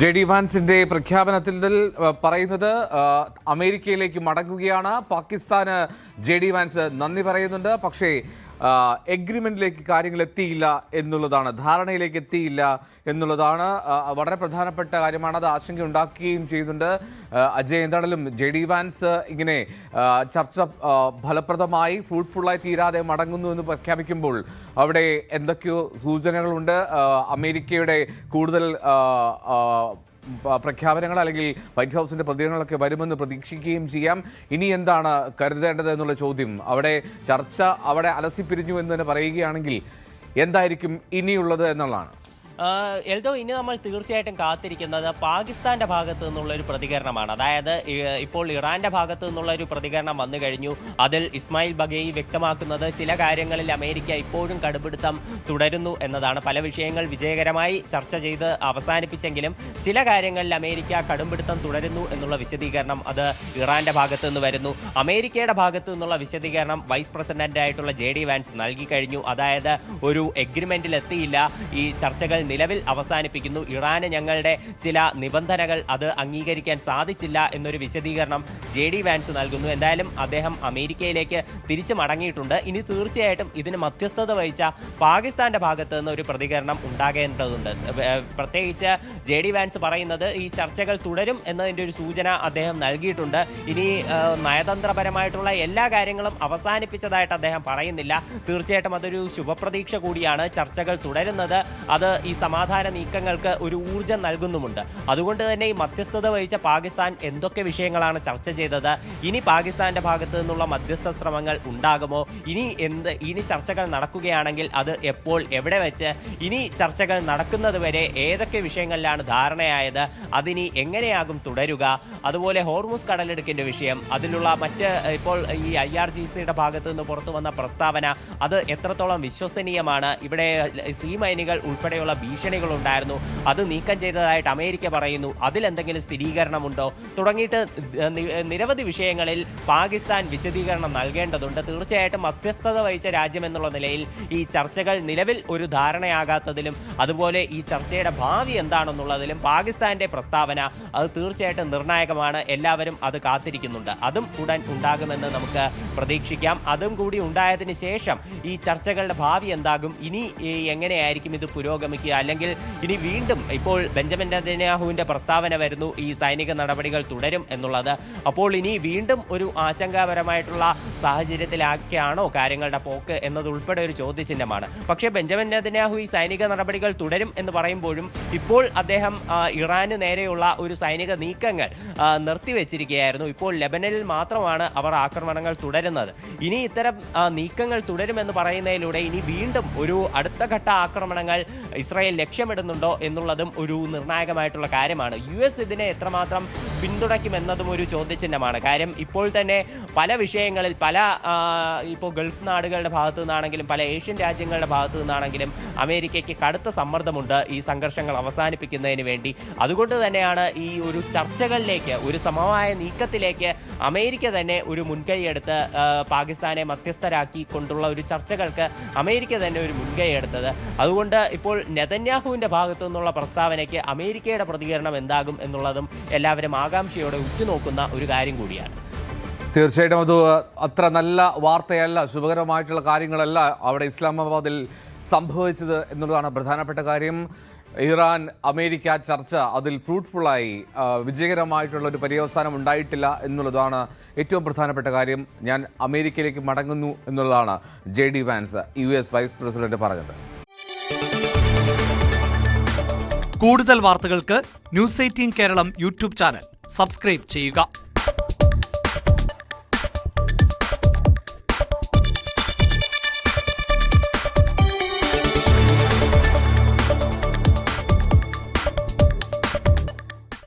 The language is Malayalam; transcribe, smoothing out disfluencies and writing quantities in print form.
ജെ.ഡി. വാൻസിന്റെ പ്രഖ്യാപനത്തിൽ പറയുന്നത് അമേരിക്കയിലേക്ക് മടങ്ങുകയാണ്. പാകിസ്ഥാന് ജെ.ഡി. വാൻസ് നന്ദി പറയുന്നുണ്ട്. പക്ഷേ എഗ്രിമെന്റിലേക്ക് കാര്യങ്ങൾ എത്തിയില്ല എന്നുള്ളതാണ്, ധാരണയിലേക്ക് എത്തിയില്ല എന്നുള്ളതാണ് വളരെ പ്രധാനപ്പെട്ട കാര്യമാണ്. അത് ആശങ്ക ഉണ്ടാക്കുകയും ചെയ്യുന്നുണ്ട്. അജയ്, എന്താണെങ്കിലും ജെ.ഡി. വാൻസ് ഇങ്ങനെ ചർച്ച ഫലപ്രദമായി ഫ്രൂട്ട്ഫുള്ളായി തീരാതെ മടങ്ങുന്നു എന്ന് പ്രഖ്യാപിക്കുമ്പോൾ അവിടെ എന്തൊക്കെയോ സൂചനകളുണ്ട്. അമേരിക്കയുടെ കൂടുതൽ പ്രഖ്യാപനങ്ങൾ അല്ലെങ്കിൽ വൈറ്റ് ഹൗസിന്റെ പ്രതികരണങ്ങളൊക്കെ വരുമെന്ന് പ്രതീക്ഷിക്കുകയും ചെയ്യാം. ഇനി എന്താണ് കരുതേണ്ടത് എന്നുള്ള ചോദ്യം, അവിടെ ചർച്ച അവിടെ അലസിപ്പിരിഞ്ഞു എന്ന് തന്നെ പറയുകയാണെങ്കിൽ എന്തായിരിക്കും ഇനിയുള്ളത് എന്നുള്ളതാണ്. എൽദോ, ഇനി നമ്മൾ തീർച്ചയായിട്ടും കാത്തിരിക്കുന്നത് പാകിസ്ഥാന്റെ ഭാഗത്തു നിന്നുള്ള ഒരു പ്രതികരണമാണ്. അതായത് ഇപ്പോൾ ഇറാന്റെ ഭാഗത്തു നിന്നുള്ള ഒരു പ്രതികരണം വന്നു കഴിഞ്ഞു. അതിൽ ഇസ്മായിൽ ബഗേയി വ്യക്തമാക്കുന്നത് ചില കാര്യങ്ങളിൽ അമേരിക്ക ഇപ്പോഴും കടുപിടുത്തം തുടരുന്നു എന്നതാണ്. പല വിഷയങ്ങൾ വിജയകരമായി ചർച്ച ചെയ്ത് അവസാനിപ്പിച്ചെങ്കിലും ചില കാര്യങ്ങളിൽ അമേരിക്ക കടുംപിടുത്തം തുടരുന്നു എന്നുള്ള വിശദീകരണം അത് ഇറാന്റെ ഭാഗത്തു നിന്ന് വരുന്നു. അമേരിക്കയുടെ ഭാഗത്തു നിന്നുള്ള വിശദീകരണം വൈസ് പ്രസിഡന്റായിട്ടുള്ള ജെ.ഡി. വാൻസ് നൽകി കഴിഞ്ഞു. അതായത് ഒരു എഗ്രിമെന്റിൽ എത്തിയില്ല, ഈ ചർച്ചകൾ നിലവിൽ അവസാനിപ്പിക്കുന്നു, ഇറാന് ഞങ്ങളുടെ ചില നിബന്ധനകൾ അത് അംഗീകരിക്കാൻ സാധിച്ചില്ല എന്നൊരു വിശദീകരണം ജെ.ഡി. വാൻസ് നൽകുന്നു. എന്തായാലും അദ്ദേഹം അമേരിക്കയിലേക്ക് തിരിച്ചു മടങ്ങിയിട്ടുണ്ട്. ഇനി തീർച്ചയായിട്ടും ഇതിന് മധ്യസ്ഥത വഹിച്ച പാകിസ്ഥാന്റെ ഭാഗത്ത് നിന്ന് ഒരു പ്രതികരണം ഉണ്ടാകേണ്ടതുണ്ട്. പ്രത്യേകിച്ച് ജെ.ഡി. വാൻസ് പറയുന്നത് ഈ ചർച്ചകൾ തുടരും എന്നതിൻ്റെ ഒരു സൂചന അദ്ദേഹം നൽകിയിട്ടുണ്ട്. ഇനി നയതന്ത്രപരമായിട്ടുള്ള എല്ലാ കാര്യങ്ങളും അവസാനിപ്പിച്ചതായിട്ട് അദ്ദേഹം പറയുന്നില്ല. തീർച്ചയായിട്ടും അതൊരു ശുഭപ്രതീക്ഷ കൂടിയാണ്. ചർച്ചകൾ തുടരുന്നത് അത് ഈ സമാധാന നീക്കങ്ങൾക്ക് ഒരു ഊർജ്ജം നൽകുന്നുമുണ്ട്. അതുകൊണ്ട് തന്നെ ഈ മധ്യസ്ഥത വഹിച്ച പാകിസ്ഥാൻ എന്തൊക്കെ വിഷയങ്ങളാണ് ചർച്ച ചെയ്തത്, ഇനി പാകിസ്ഥാന്റെ ഭാഗത്തു നിന്നുള്ള മധ്യസ്ഥ ശ്രമങ്ങൾ ഉണ്ടാകുമോ, ഇനി ചർച്ചകൾ നടക്കുകയാണെങ്കിൽ അത് എപ്പോൾ, എവിടെ വെച്ച്, ഇനി ചർച്ചകൾ നടക്കുന്നത് വരെ ഏതൊക്കെ വിഷയങ്ങളിലാണ് ധാരണയായത്, അതിനി എങ്ങനെയാകും തുടരുക, അതുപോലെ ഹോർമുസ് കടലിടുക്കിന്റെ വിഷയം, അതിലുള്ള മറ്റ് ഇപ്പോൾ ഈ IRGCയുടെ ഭാഗത്തു നിന്ന് പുറത്തു വന്ന പ്രസ്താവന അത് എത്രത്തോളം വിശ്വസനീയമാണ്, ഇവിടെ സീ മൈനുകൾ ഉൾപ്പെടെയുള്ള ഭീഷണികളുണ്ടായിരുന്നു, അത് നീക്കം ചെയ്തതായിട്ട് അമേരിക്ക പറയുന്നു, അതിലെന്തെങ്കിലും സ്ഥിരീകരണമുണ്ടോ, തുടങ്ങിയിട്ട് നിരവധി വിഷയങ്ങളിൽ പാകിസ്ഥാൻ വിശദീകരണം നൽകേണ്ടതുണ്ട്. തീർച്ചയായിട്ടും മധ്യസ്ഥത വഹിച്ച രാജ്യം എന്നുള്ള നിലയിൽ ഈ ചർച്ചകൾ നിലവിൽ ഒരു ധാരണയാകാത്തതിലും അതുപോലെ ഈ ചർച്ചയുടെ ഭാവി എന്താണെന്നുള്ളതിലും പാകിസ്ഥാന്റെ പ്രസ്താവന അത് തീർച്ചയായിട്ടും നിർണായകമാണ്. എല്ലാവരും അത് കാത്തിരിക്കുന്നുണ്ട്. അതും ഉടൻ ഉണ്ടാകുമെന്ന് നമുക്ക് പ്രതീക്ഷിക്കാം. അതും കൂടി ഉണ്ടായതിന് ശേഷം ഈ ചർച്ചകളുടെ ഭാവി എന്താകും, ഇനി എങ്ങനെയായിരിക്കും ഇത് പുരോഗമിക്കുക, അല്ലെങ്കിൽ ഇനി വീണ്ടും ഇപ്പോൾ ബെഞ്ചമിൻ നെതന്യാഹുവിന്റെ പ്രസ്താവന വരുന്നു ഈ സൈനിക നടപടികൾ തുടരും എന്നുള്ളത്. അപ്പോൾ ഇനി വീണ്ടും ഒരു ആശങ്കാപരമായിട്ടുള്ള സാഹചര്യത്തിലാക്കിയാണോ കാര്യങ്ങളുടെ പോക്ക് എന്നതുൾപ്പെടെ ഒരു ചോദ്യചിഹ്നമാണ്. പക്ഷേ ബെഞ്ചമിൻ നെതന്യാഹു ഈ സൈനിക നടപടികൾ തുടരും എന്ന് പറയുമ്പോഴും ഇപ്പോൾ അദ്ദേഹം ഇറാന് നേരെയുള്ള ഒരു സൈനിക നീക്കങ്ങൾ നിർത്തിവെച്ചിരിക്കുകയായിരുന്നു. ഇപ്പോൾ ലെബനനിൽ മാത്രമാണ് അവർ ആക്രമണങ്ങൾ തുടരുന്നത്. ഇനി ഇത്തരം നീക്കങ്ങൾ തുടരുമെന്ന് പറയുന്നതിലൂടെ ഇനി വീണ്ടും ഒരു അടുത്ത ഘട്ട ആക്രമണങ്ങൾ ഇസ്രായേൽ ലക്ഷ്യമിടുന്നുണ്ടോ എന്നുള്ളതും ഒരു നിർണായകമായിട്ടുള്ള കാര്യമാണ്. US ഇതിനെ എത്രമാത്രം പിന്തുണയ്ക്കുമെന്നതും ഒരു ചോദ്യചിഹ്നമാണ്. കാര്യം ഇപ്പോൾ തന്നെ പല വിഷയങ്ങളിൽ ഇപ്പോൾ ഗൾഫ് നാടുകളുടെ ഭാഗത്തു നിന്നാണെങ്കിലും പല ഏഷ്യൻ രാജ്യങ്ങളുടെ ഭാഗത്തു നിന്നാണെങ്കിലും അമേരിക്കയ്ക്ക് കടുത്ത സമ്മർദ്ദമുണ്ട് ഈ സംഘർഷങ്ങൾ അവസാനിപ്പിക്കുന്നതിന് വേണ്ടി. അതുകൊണ്ട് തന്നെയാണ് ഈ ഒരു ചർച്ചകളിലേക്ക്, ഒരു സമവായ നീക്കത്തിലേക്ക് അമേരിക്ക തന്നെ ഒരു മുൻകൈയെടുത്ത് പാകിസ്ഥാനെ മധ്യസ്ഥരാക്കി കൊണ്ടുള്ള ഒരു ചർച്ചകൾക്ക് അമേരിക്ക തന്നെ ഒരു മുൻകൈയെടുത്തത്. അതുകൊണ്ട് ഇപ്പോൾ നെതന്യാഹുവിന്റെ ഭാഗത്തു നിന്നുള്ള പ്രസ്താവനയ്ക്ക് അമേരിക്കയുടെ പ്രതികരണം എന്താകും എന്നുള്ളതും എല്ലാവരും ആകാംക്ഷയോടെ ഉറ്റുനോക്കുന്ന ഒരു കാര്യം കൂടിയാണ്. തീർച്ചയായിട്ടും അത് അത്ര നല്ല വാർത്തയല്ല, ശുഭകരമായിട്ടുള്ള കാര്യങ്ങളല്ല അവിടെ ഇസ്ലാമാബാദിൽ സംഭവിച്ചത് എന്നുള്ളതാണ് പ്രധാനപ്പെട്ട കാര്യം. ഇറാൻ അമേരിക്ക ചർച്ച അതിൽ ഫ്രൂട്ട്ഫുള്ളായി വിജയകരമായിട്ടുള്ള ഒരു പര്യവസാനം ഉണ്ടായിട്ടില്ല എന്നുള്ളതാണ് ഏറ്റവും പ്രധാനപ്പെട്ട കാര്യം. ഞാൻ അമേരിക്കയിലേക്ക് മടങ്ങുന്നു എന്നുള്ളതാണ് J D. Vance US vice president പറഞ്ഞത്. കൂടുതൽ വാർത്തകൾക്ക് News 18 Keralam YouTube channel subscribe ചെയ്യുക.